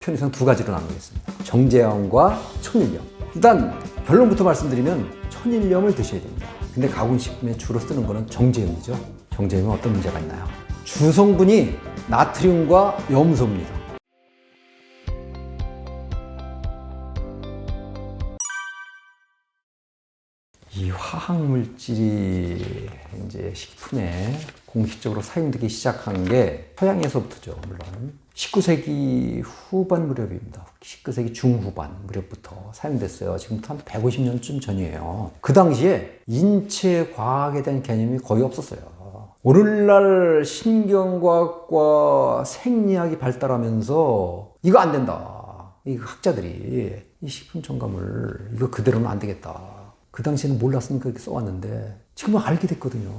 편의상 두 가지로 나누겠습니다. 정제염과 천일염. 일단 결론부터 말씀드리면 천일염을 드셔야 됩니다. 근데 가공식품에 주로 쓰는 거는 정제염이죠. 정제염은 어떤 문제가 있나요? 주성분이 나트륨과 염소입니다. 이 화학물질이 이제 식품에 공식적으로 사용되기 시작한 게 서양에서부터죠. 물론 19세기 후반 무렵입니다. 19세기 중후반 무렵부터 사용됐어요. 지금부터 한 150년쯤 전이에요. 그 당시에 인체 과학에 대한 개념이 거의 없었어요. 오늘날 신경과학과 생리학이 발달하면서 이거 안 된다. 이 학자들이 이 식품 첨가물 이거 그대로는 안 되겠다. 그 당시에는 몰랐으니까 이렇게 써왔는데 지금은 알게 됐거든요.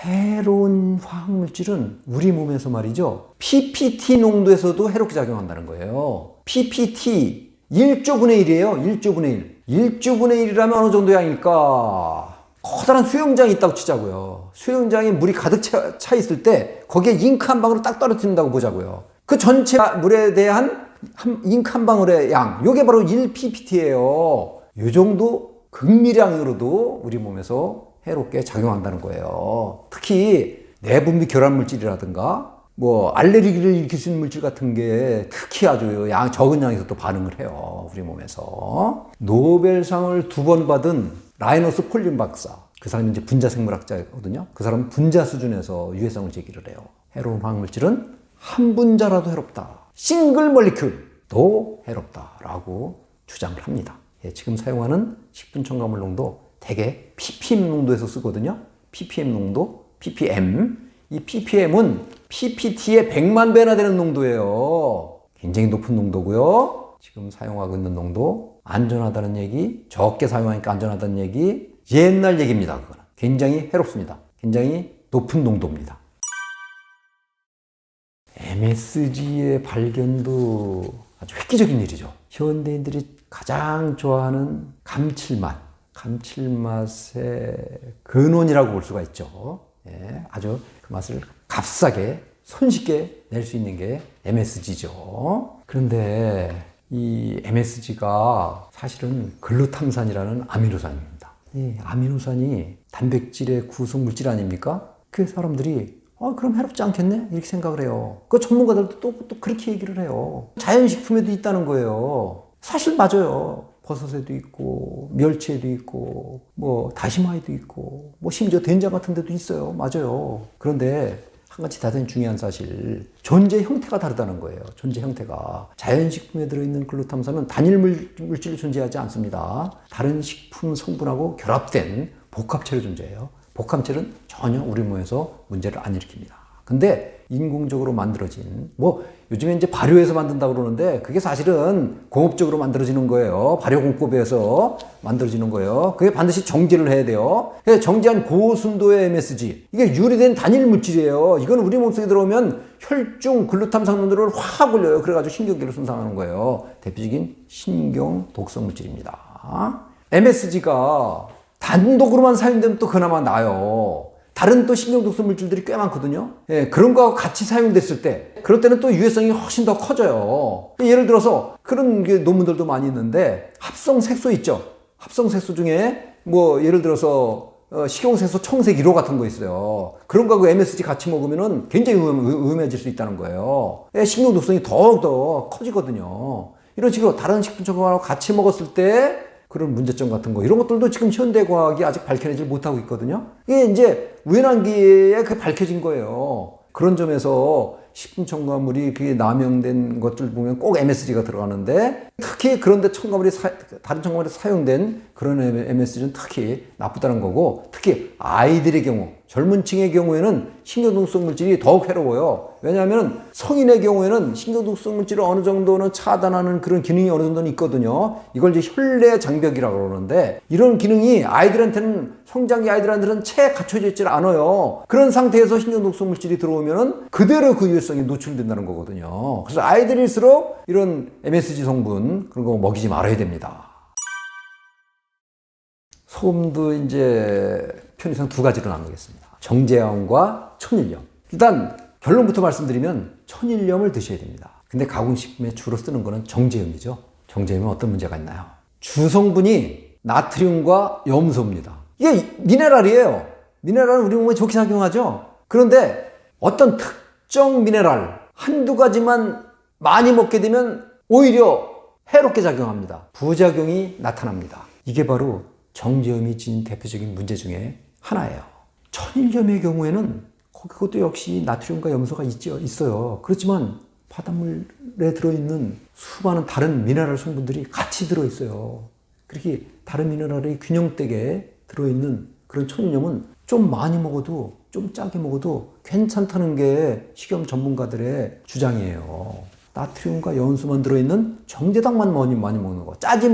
해로운 화학물질은 우리 몸에서 말이죠. PPT 농도에서도 해롭게 작용한다는 거예요. PPT 1조분의 1이에요. 1조분의 1. 1조분의 1이라면 어느 정도 양일까? 커다란 수영장이 있다고 치자고요. 수영장에 물이 가득 차 있을 때 거기에 잉크 한 방울을 딱 떨어뜨린다고 보자고요. 그 전체 물에 대한 잉크 한 방울의 양, 이게 바로 1ppt예요. 이 정도 극미량으로도 우리 몸에서 해롭게 작용한다는 거예요. 특히 내분비 결합 물질이라든가 뭐 알레르기를 일으킬 수 있는 물질 같은 게 특히 아주 적은 양에서 또 반응을 해요. 우리 몸에서. 노벨상을 2번 받은 라이너스 폴린 박사. 그 사람이 이제 분자 생물학자거든요. 그 사람은 분자 수준에서 유해성을 제기를 해요. 해로운 화학물질은 한 분자라도 해롭다. 싱글 몰리큘도 해롭다라고 주장을 합니다. 예, 지금 사용하는 식품 첨가물 농도 대개 ppm 농도에서 쓰거든요. ppm 농도, ppm. 이 ppm은 ppt의 100만 배나 되는 농도예요. 굉장히 높은 농도고요. 지금 사용하고 있는 농도 안전하다는 얘기, 적게 사용하니까 안전하다는 얘기, 옛날 얘기입니다. 그거는 굉장히 해롭습니다. 굉장히 높은 농도입니다. MSG의 발견도 아주 획기적인 일이죠. 현대인들이 가장 좋아하는 감칠맛의 근원이라고 볼 수가 있죠. 예, 아주 그 맛을 값싸게 손쉽게 낼 수 있는 게 MSG죠. 그런데 이 MSG가 사실은 글루탐산이라는 아미노산입니다. 이 아미노산이 단백질의 구성물질 아닙니까? 그 사람들이 그럼 해롭지 않겠네? 이렇게 생각을 해요. 그 전문가들도 또 그렇게 얘기를 해요. 자연식품에도 있다는 거예요. 사실 맞아요. 버섯에도 있고, 멸치에도 있고, 뭐, 다시마에도 있고, 뭐, 심지어 된장 같은 데도 있어요. 맞아요. 그런데, 한 가지 대단히 중요한 사실, 존재 형태가 다르다는 거예요. 존재 형태가. 자연식품에 들어있는 글루탐산은 단일 물질로 존재하지 않습니다. 다른 식품 성분하고 결합된 복합체로 존재해요. 복합체는 전혀 우리 몸에서 문제를 안 일으킵니다. 근데 인공적으로 만들어진, 뭐 요즘에 이제 발효해서 만든다고 그러는데 그게 사실은 공업적으로 만들어지는 거예요. 발효공법에서 만들어지는 거예요. 그게 반드시 정제를 해야 돼요. 정제한 고순도의 MSG, 이게 유리된 단일 물질이에요. 이건 우리 몸속에 들어오면 혈중 글루탐산 농도를 확 올려요. 그래가지고 신경계를 손상하는 거예요. 대표적인 신경 독성 물질입니다. MSG가 단독으로만 사용되면 또 그나마 나아요. 다른 또 신경독성 물질들이 꽤 많거든요. 예, 그런 거하고 같이 사용됐을 때, 그럴 때는 또 유해성이 훨씬 더 커져요. 예를 들어서 그런 논문들도 많이 있는데 합성색소 있죠. 합성색소 중에 뭐 예를 들어서 식용색소 청색 1호 같은 거 있어요. 그런 거하고 MSG 같이 먹으면은 굉장히 위험해질 수 있다는 거예요. 예, 신경독성이 더욱더 커지거든요. 이런 식으로 다른 식품 첨가물하고 같이 먹었을 때 그런 문제점 같은 거, 이런 것들도 지금 현대과학이 아직 밝혀내지 못하고 있거든요. 이게 이제 우연한기에 밝혀진 거예요. 그런 점에서 식품 첨가물이 그게 남용된 것들 보면 꼭 MSG가 들어가는데, 특히 그런데 다른 첨가물에 사용된 그런 MSG는 특히 나쁘다는 거고, 특히 아이들의 경우, 젊은 층의 경우에는 신경독성 물질이 더욱 해로워요. 왜냐하면 성인의 경우에는 신경독성 물질을 어느 정도는 차단하는 그런 기능이 어느 정도는 있거든요. 이걸 이제 혈내 장벽이라고 그러는데, 이런 기능이 성장기 아이들한테는 채 갖춰져 있지 않아요. 그런 상태에서 신경독성 물질이 들어오면은 그대로 그 유해성이 노출된다는 거거든요. 그래서 아이들일수록 이런 MSG 성분, 그런 거 먹이지 말아야 됩니다. 소금도 이제 편의상 두 가지로 나누겠습니다. 정제염과 천일염. 일단 결론부터 말씀드리면 천일염을 드셔야 됩니다. 근데 가공식품에 주로 쓰는 거는 정제염이죠. 정제염은 어떤 문제가 있나요? 주성분이 나트륨과 염소입니다. 이게 미네랄이에요. 미네랄은 우리 몸에 좋게 작용하죠. 그런데 어떤 특정 미네랄 한두 가지만 많이 먹게 되면 오히려 해롭게 작용합니다. 부작용이 나타납니다. 이게 바로 정제염이 지닌 대표적인 문제 중에 하나예요. 천일염의 경우에는 그것도 역시 나트륨과 염소가 있어요. 그렇지만 바닷물에 들어있는 수많은 다른 미네랄 성분들이 같이 들어있어요. 그렇게 다른 미네랄이 균형되게 들어있는 그런 천일염은 좀 많이 먹어도 좀 짜게 먹어도 괜찮다는 게 식염 전문가들의 주장이에요. 나트륨과 염소만 들어있는 정제당만 많이 먹는 거. 짜게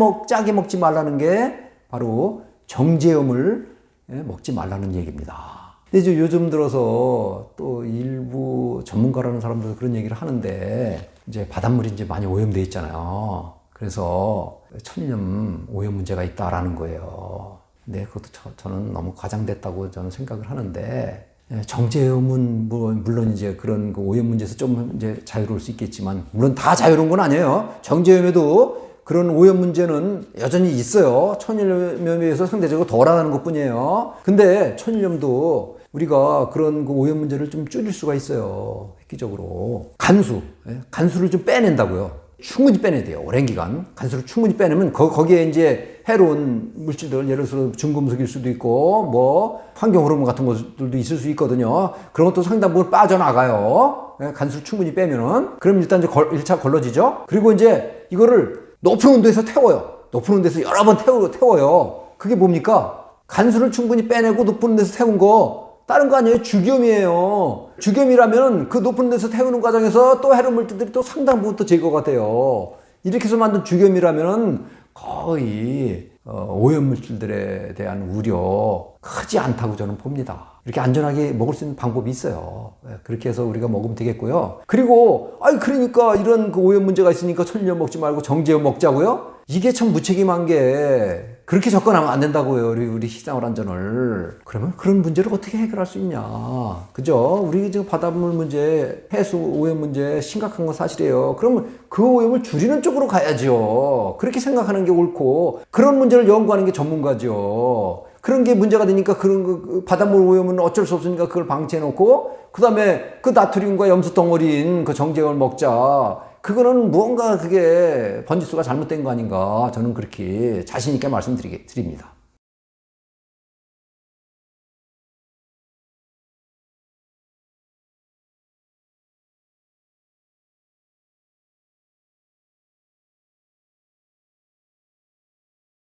먹지 말라는 게 바로 정제염을 먹지 말라는 얘기입니다. 근데 이제 요즘 들어서 또 일부 전문가라는 사람들도 그런 얘기를 하는데 이제 바닷물이 이제 많이 오염돼 있잖아요. 그래서 천일염 오염 문제가 있다라는 거예요. 근데 그것도 저는 너무 과장됐다고 저는 생각을 하는데 정제염은 물론 이제 그런 그 오염 문제에서 좀 이제 자유로울 수 있겠지만 물론 다 자유로운 건 아니에요. 정제염에도 그런 오염 문제는 여전히 있어요. 천일염에 비해서 상대적으로 덜하다는 것뿐이에요. 근데 천일염도 우리가 그런 그 오염 문제를 좀 줄일 수가 있어요. 획기적으로. 간수를 좀 빼낸다고요. 충분히 빼내야 돼요. 오랜 기간. 간수를 충분히 빼내면 거기에 이제 해로운 물질들, 예를 들어서 중금속일 수도 있고, 뭐, 환경 호르몬 같은 것들도 있을 수 있거든요. 그런 것도 상당 부분 빠져나가요. 간수를 충분히 빼면은. 그럼 일단 이제 1차 걸러지죠? 그리고 이제 이거를 높은 온도에서 태워요. 높은 온도에서 여러 번 태워요. 그게 뭡니까? 간수를 충분히 빼내고 높은 온도에서 태운 거, 다른 거 아니에요? 죽염이에요. 죽염이라면 그 높은 데서 태우는 과정에서 또 해로운 물질들이 또 상당 부분 또 제거가 돼요. 이렇게 해서 만든 죽염이라면 거의 오염 물질들에 대한 우려 크지 않다고 저는 봅니다. 이렇게 안전하게 먹을 수 있는 방법이 있어요. 그렇게 해서 우리가 먹으면 되겠고요. 그리고 그러니까 이런 그 오염 문제가 있으니까 천일염 먹지 말고 정제염 먹자고요? 이게 참 무책임한 게 그렇게 접근하면 안 된다고요. 우리 식생활 안전을. 그러면 그런 문제를 어떻게 해결할 수 있냐. 그죠? 우리 지금 바닷물 문제, 해수 오염 문제 심각한 건 사실이에요. 그러면 그 오염을 줄이는 쪽으로 가야죠. 그렇게 생각하는 게 옳고 그런 문제를 연구하는 게 전문가죠. 그런 게 문제가 되니까 그런 그 바닷물 오염은 어쩔 수 없으니까 그걸 방치해 놓고 그다음에 그 나트륨과 염소 덩어리인 그 정제염을 먹자. 그거는 무언가 그게 번지수가 잘못된 거 아닌가 저는 그렇게 자신 있게 말씀드립니다.